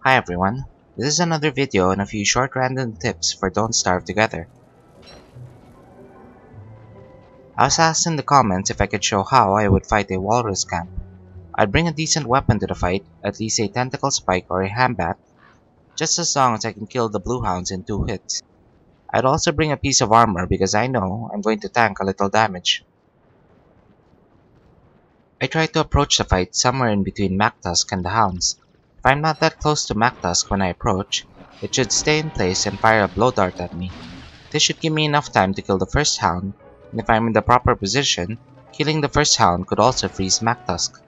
Hi everyone, this is another video and a few short random tips for Don't Starve Together. I was asked in the comments if I could show how I would fight a walrus camp. I'd bring a decent weapon to the fight, at least a tentacle spike or a handbat, just as long as I can kill the blue hounds in 2 hits. I'd also bring a piece of armor because I know I'm going to tank a little damage. I try to approach the fight somewhere in between MacTusk and the hounds. If I'm not that close to MacTusk when I approach, it should stay in place and fire a blow dart at me. This should give me enough time to kill the first hound, and if I'm in the proper position, killing the first hound could also freeze MacTusk.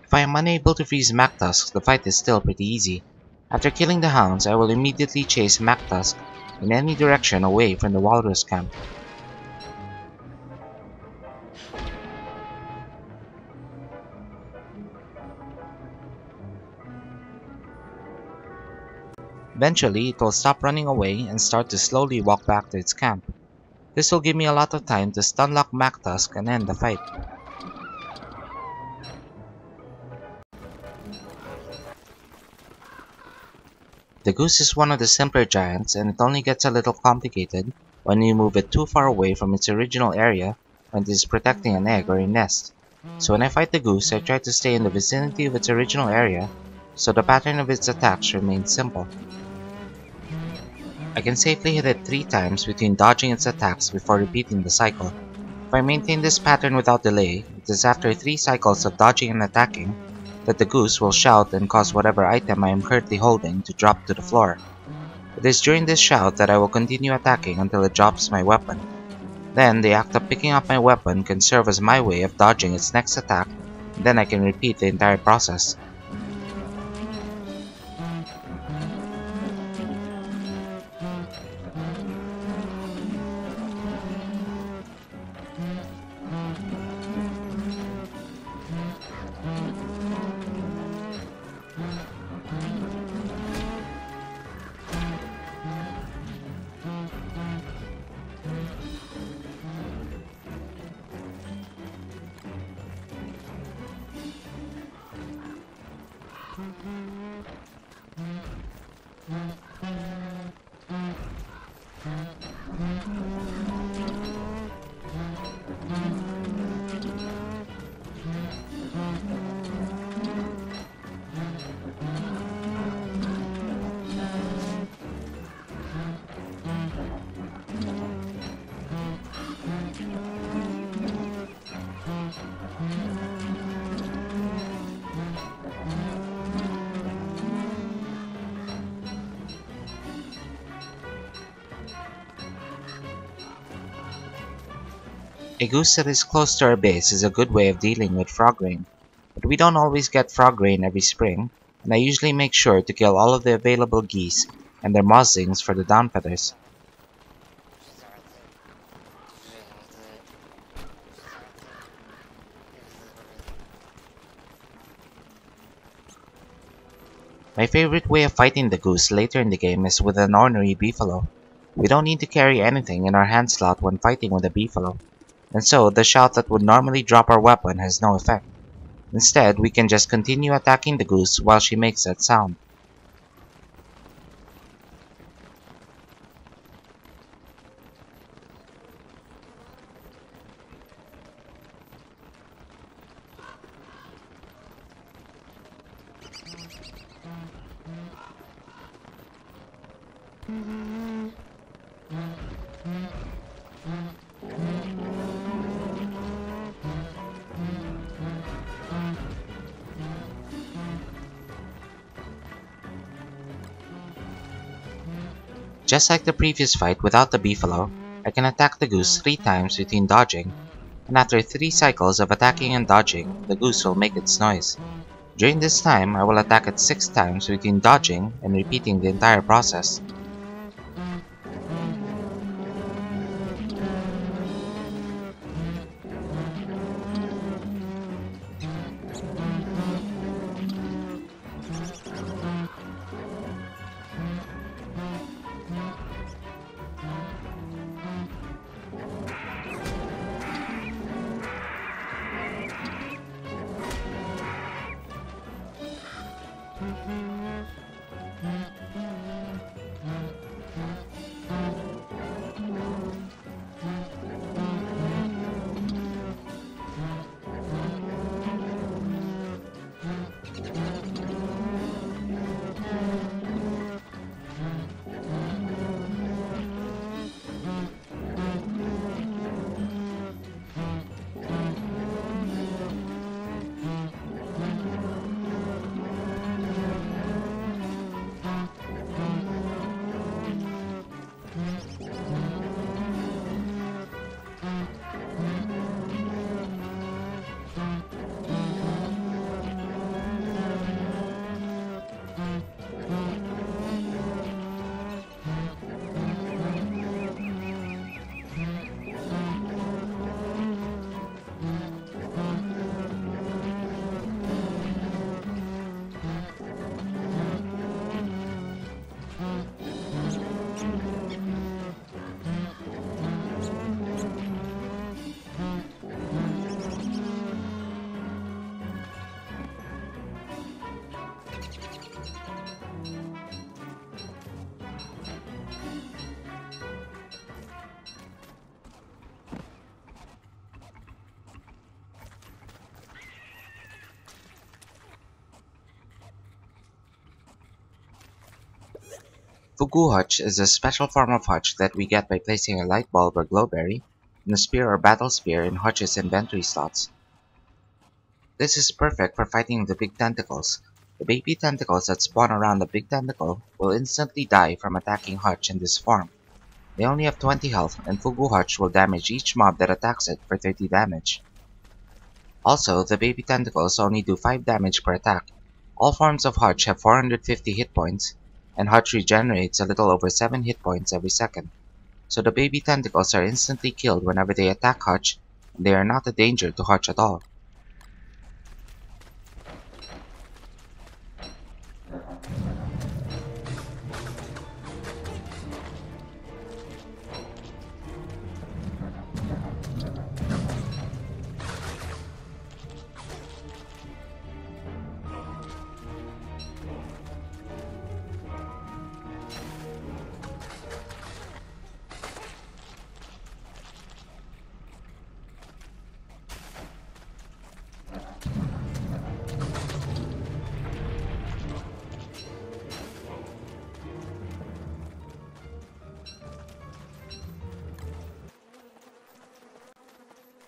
If I am unable to freeze MacTusk, the fight is still pretty easy. After killing the hounds, I will immediately chase MacTusk in any direction away from the walrus camp. Eventually, it will stop running away and start to slowly walk back to its camp. This will give me a lot of time to stunlock MacTusk and end the fight. The goose is one of the simpler giants, and it only gets a little complicated when you move it too far away from its original area when it is protecting an egg or a nest. So when I fight the goose, I try to stay in the vicinity of its original area, so the pattern of its attacks remains simple. I can safely hit it 3 times between dodging its attacks before repeating the cycle. If I maintain this pattern without delay, it is after 3 cycles of dodging and attacking that the goose will shout and cause whatever item I am currently holding to drop to the floor. It is during this shout that I will continue attacking until it drops my weapon. Then the act of picking up my weapon can serve as my way of dodging its next attack, and then I can repeat the entire process. A goose that is close to our base is a good way of dealing with frog rain, but we don't always get frog rain every spring, and I usually make sure to kill all of the available geese and their moslings for the down feathers. My favorite way of fighting the goose later in the game is with an ornery beefalo. We don't need to carry anything in our hand slot when fighting with a beefalo, and so the shout that would normally drop our weapon has no effect. Instead, we can just continue attacking the goose while she makes that sound. Just like the previous fight without the beefalo, I can attack the goose 3 times between dodging, and after 3 cycles of attacking and dodging, the goose will make its noise. During this time, I will attack it 6 times between dodging and repeating the entire process. Fugu Hutch is a special form of Hutch that we get by placing a light bulb or glowberry in a spear or battle spear in Hutch's inventory slots. This is perfect for fighting the big tentacles. The baby tentacles that spawn around the big tentacle will instantly die from attacking Hutch in this form. They only have 20 health, and Fugu Hutch will damage each mob that attacks it for 30 damage. Also, the baby tentacles only do 5 damage per attack. All forms of Hutch have 450 hit points, and Hutch regenerates a little over 7 hit points every second. So the baby tentacles are instantly killed whenever they attack Hutch, and they are not a danger to Hutch at all.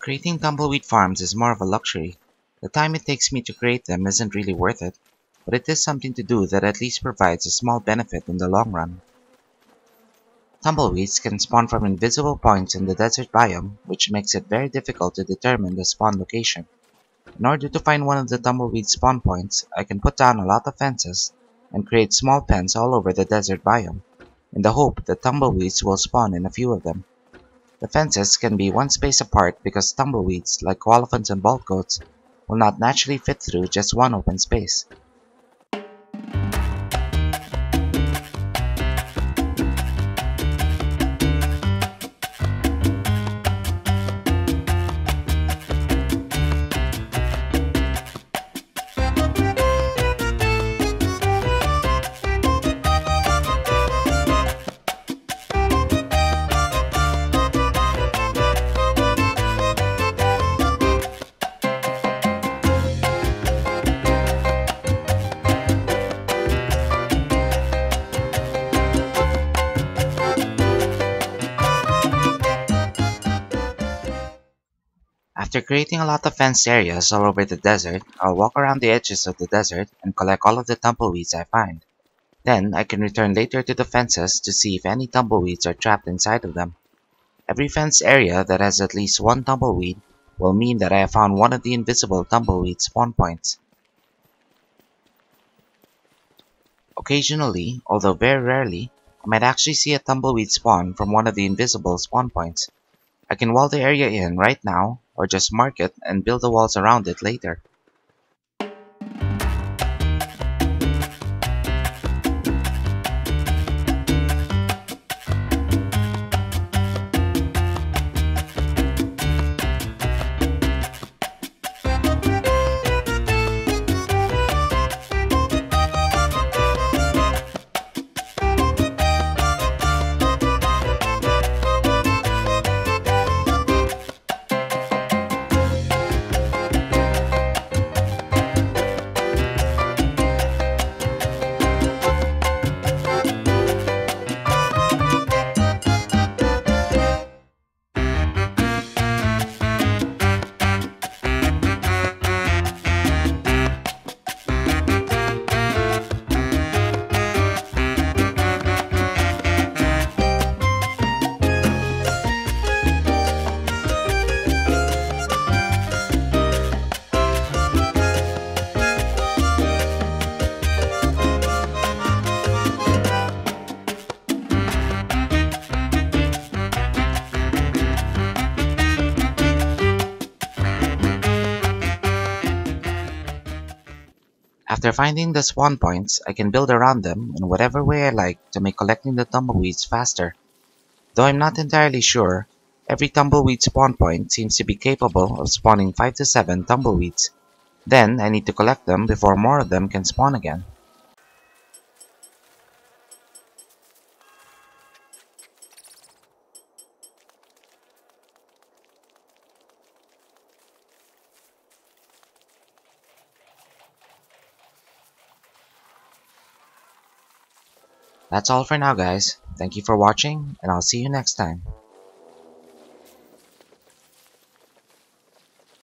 Creating Tumbleweed Farms is more of a luxury. The time it takes me to create them isn't really worth it, but it is something to do that at least provides a small benefit in the long run. Tumbleweeds can spawn from invisible points in the desert biome, which makes it very difficult to determine the spawn location. In order to find one of the tumbleweed spawn points, I can put down a lot of fences and create small pens all over the desert biome, in the hope that tumbleweeds will spawn in a few of them. The fences can be one space apart because tumbleweeds, like koalefants and bald goats, will not naturally fit through just one open space. After creating a lot of fenced areas all over the desert, I'll walk around the edges of the desert and collect all of the tumbleweeds I find. Then, I can return later to the fences to see if any tumbleweeds are trapped inside of them. Every fenced area that has at least one tumbleweed will mean that I have found one of the invisible tumbleweed spawn points. Occasionally, although very rarely, I might actually see a tumbleweed spawn from one of the invisible spawn points. I can wall the area in right now, or just mark it and build the walls around it later. After finding the spawn points, I can build around them in whatever way I like to make collecting the tumbleweeds faster. Though I'm not entirely sure, every tumbleweed spawn point seems to be capable of spawning 5 to 7 tumbleweeds. Then I need to collect them before more of them can spawn again. That's all for now guys. Thank you for watching, and I'll see you next time.